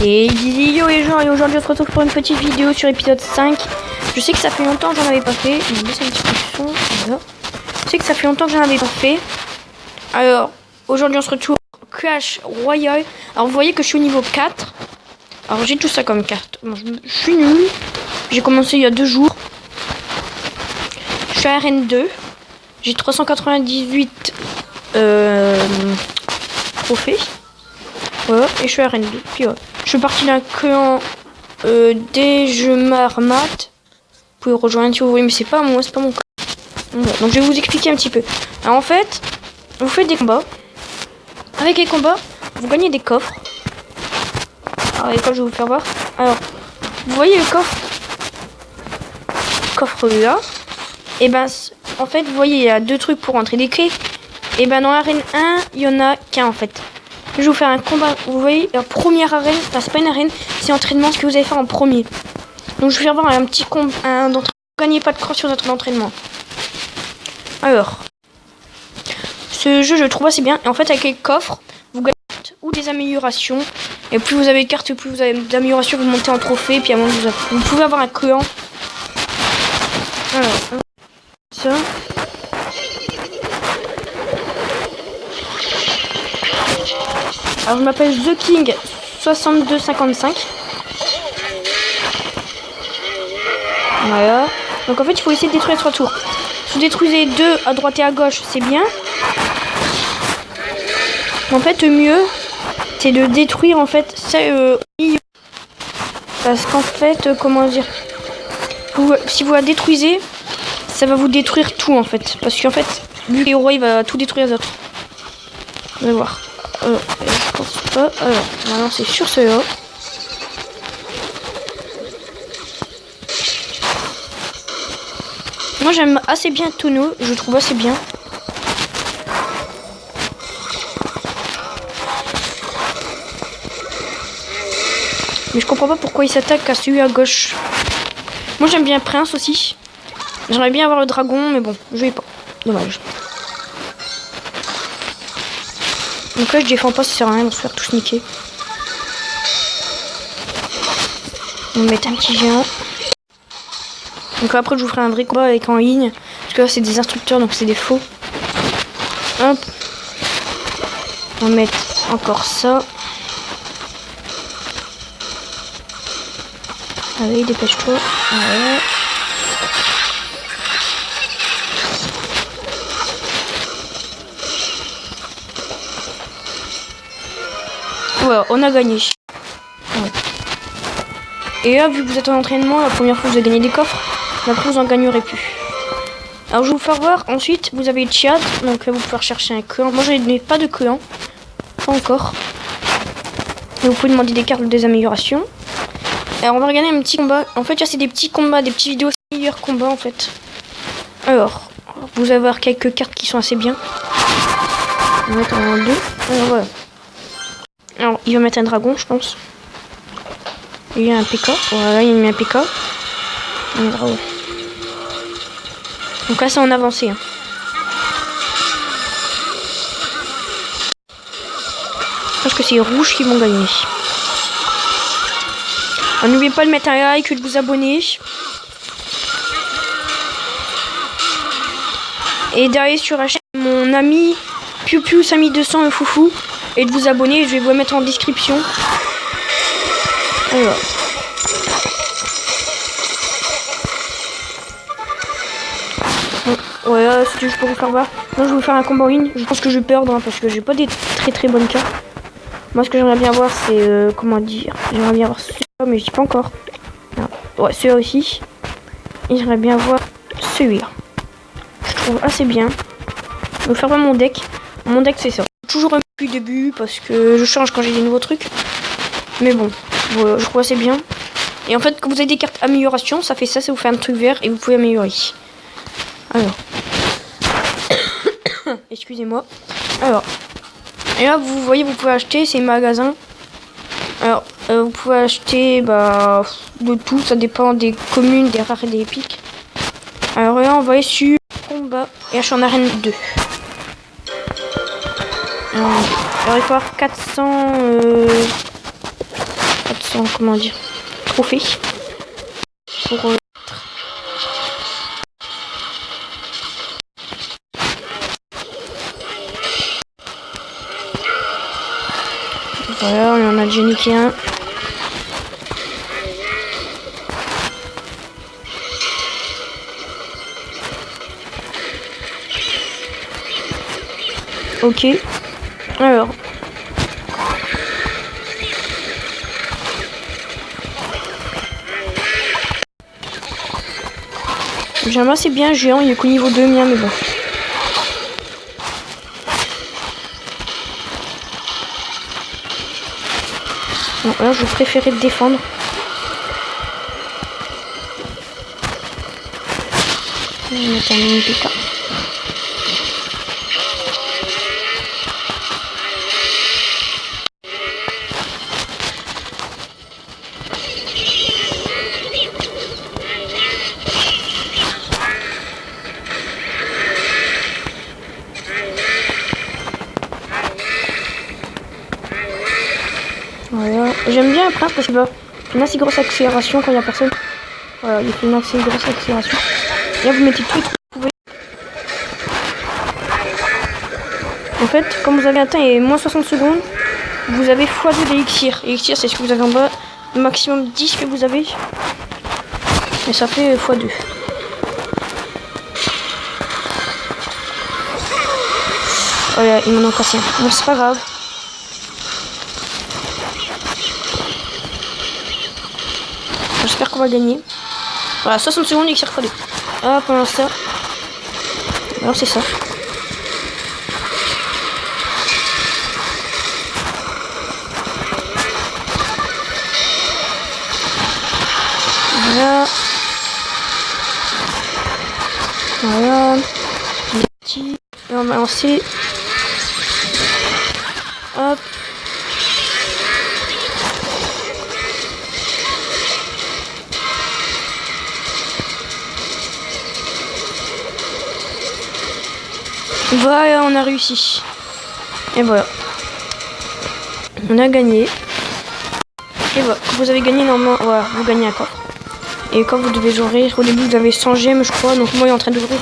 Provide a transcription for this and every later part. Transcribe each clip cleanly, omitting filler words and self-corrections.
Et yo les gens, et aujourd'hui on se retrouve pour une petite vidéo sur épisode 5. Je sais que ça fait longtemps que j'en avais pas fait. Je vais laisser un petit peu de son. Voilà. Je sais que ça fait longtemps que j'en avais pas fait. Alors, aujourd'hui on se retrouve Clash Royale. Alors vous voyez que je suis au niveau 4. Alors j'ai tout ça comme carte. Bon, je suis nul. J'ai commencé il y a 2 jours. Je suis à RN2. J'ai 398 trophées. Voilà, et je suis à RN2. Puis voilà. Je suis parti d'un clan des jeux marmat. Vous pouvez rejoindre si vous voulez, mais c'est pas moi, c'est pas mon clan. Voilà. Donc je vais vous expliquer un petit peu. Alors en fait, vous faites des combats. Avec les combats, vous gagnez des coffres. Alors les coffres, je vais vous faire voir. Alors, vous voyez le coffre là. Et ben, en fait, vous voyez, il y a 2 trucs pour entrer des clés. Et ben dans l'arène 1, il y en a qu'un en fait. Je vais vous faire un combat. Vous voyez, la première arène, enfin c'est pas une arène, c'est entraînement, ce que vous allez faire en premier. Donc je vais faire voir un petit combat d'entraînement. Vous gagnez pas de croix sur notre entraînement. Alors, ce jeu je le trouve assez bien. Et en fait avec les coffres, vous gagnez ou des améliorations. Et plus vous avez de cartes, plus vous avez d'améliorations, vous montez en trophée. Puis à un moment vous pouvez avoir un clan. Alors, ça. Alors je m'appelle The King 6255. Voilà. Donc en fait il faut essayer de détruire 3 tours. Si vous détruisez 2 à droite et à gauche, c'est bien. Mais en fait le mieux c'est de détruire en fait ça au milieu. Parce qu'en fait comment dire, si vous la détruisez, ça va vous détruire tout en fait. Parce qu'en fait vu que le roi il va tout détruire les autres. Vous allez voir. Alors, je pense pas. Alors, maintenant c'est sur ceux-là. Moi j'aime assez bien Tono, je trouve assez bien. Mais je comprends pas pourquoi il s'attaque à celui à gauche. Moi j'aime bien Prince aussi. J'aimerais bien avoir le dragon, mais bon, je vais pas. Dommage. Donc là je défends pas, ça sert à rien de se faire tout niquer. On va mettre un petit géant. Donc après je vous ferai un vrai combat avec en ligne. Parce que là c'est des instructeurs donc c'est des faux. Hop. On va mettre encore ça. Allez dépêche-toi. Ouais. Voilà, on a gagné. Ouais. Et là, vu que vous êtes en entraînement, la première fois vous avez gagné des coffres, après vous en gagnerez plus. Alors je vais vous faire voir, ensuite vous avez le chat, donc là vous pouvez rechercher un clan. Moi je n'ai pas de clan, pas encore. Et vous pouvez demander des cartes ou des améliorations. Alors on va regarder un petit combat. En fait là c'est des petits combats, des petites vidéos meilleurs combats en fait. Alors, vous allez avoir quelques cartes qui sont assez bien. On va mettre en 2. Alors voilà. Alors, il va mettre un dragon, je pense. Il y a un PK. Voilà, il met un PK. Un dragon. Donc là, c'est en avancé. Hein. Je pense que c'est les rouges qui vont gagner. N'oubliez pas de mettre un like et de vous abonner. Et d'aller sur la chaîne de mon ami Piu Samy 200 et Foufou. Et de vous abonner, je vais vous mettre en description. Alors. Voilà, c'était juste pour vous faire voir. Moi je vais vous faire un combat en ligne. Je pense que je vais perdre hein, parce que j'ai pas des très bonnes cartes. Moi ce que j'aimerais bien voir c'est comment dire. J'aimerais bien voir celui-là mais je dis pas encore. Non. Ouais, celui-là aussi. Et j'aimerais bien voir celui-là. Je trouve assez bien. Je vais vous faire voir mon deck. Mon deck c'est ça. Toujours un peu du début parce que je change quand j'ai des nouveaux trucs. Mais bon, voilà, je trouve assez bien. Et en fait, quand vous avez des cartes amélioration, ça fait ça, ça vous fait un truc vert et vous pouvez améliorer. Alors. Excusez-moi. Alors. Et là, vous voyez, vous pouvez acheter ces magasins. Alors, vous pouvez acheter de tout, ça dépend des communes, des rares et des épiques. Alors là, on va aller sur combat. Et là, je suis en arène 2. Alors il faut avoir 400 comment dire, trophée. Pour voilà, on en a déjà niqué un. Ok. Alors. J'aime assez bien géant, il est qu'au niveau 2 mien, mais bon. Bon, là, je préférais le défendre. On va mettre un mini PK. Voilà. J'aime bien le prince parce qu'il fait une assez grosse accélération quand il n'y a personne. Voilà, il fait une assez grosse accélération. Et là, vous mettez tout ce que vous pouvez. En fait, comme vous avez atteint et moins 60 secondes, vous avez x2 d'élixir. Élixir, c'est ce que vous avez en bas. Le maximum 10 que vous avez. Et ça fait x2. Voilà, il m'en a cassé un. Bon, c'est pas grave. J'espère qu'on va gagner. Voilà, 60 secondes, élixir x2. Ah, pour l'instant. Alors, c'est ça. Voilà. Voilà. Petit. Et on va lancer. Hop. Voilà, on a réussi. Et voilà. On a gagné. Et voilà, vous avez gagné normalement. Voilà, vous gagnez un coffre. Et quand vous devez ouvrir, au début vous avez 100 gemmes je crois. Donc moi il est en train d'ouvrir.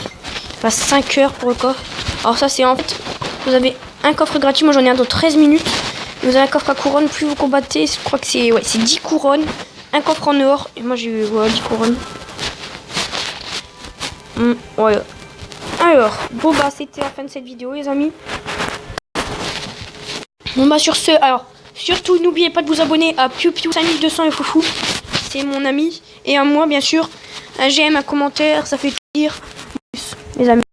Il passe 5 heures pour le coffre. Alors ça c'est en fait, vous avez un coffre gratuit. Moi j'en ai un dans 13 minutes. Vous avez un coffre à couronne. Plus vous combattez, je crois que c'est 10 couronnes. Un coffre en or. Et moi j'ai eu 10 couronnes. Voilà. Alors, bon bah c'était la fin de cette vidéo les amis. Bon bah sur ce, alors surtout n'oubliez pas de vous abonner à PewPew 5200 et Foufou. C'est mon ami. Et à moi bien sûr. Un j'aime, un commentaire, ça fait plaisir. Les amis.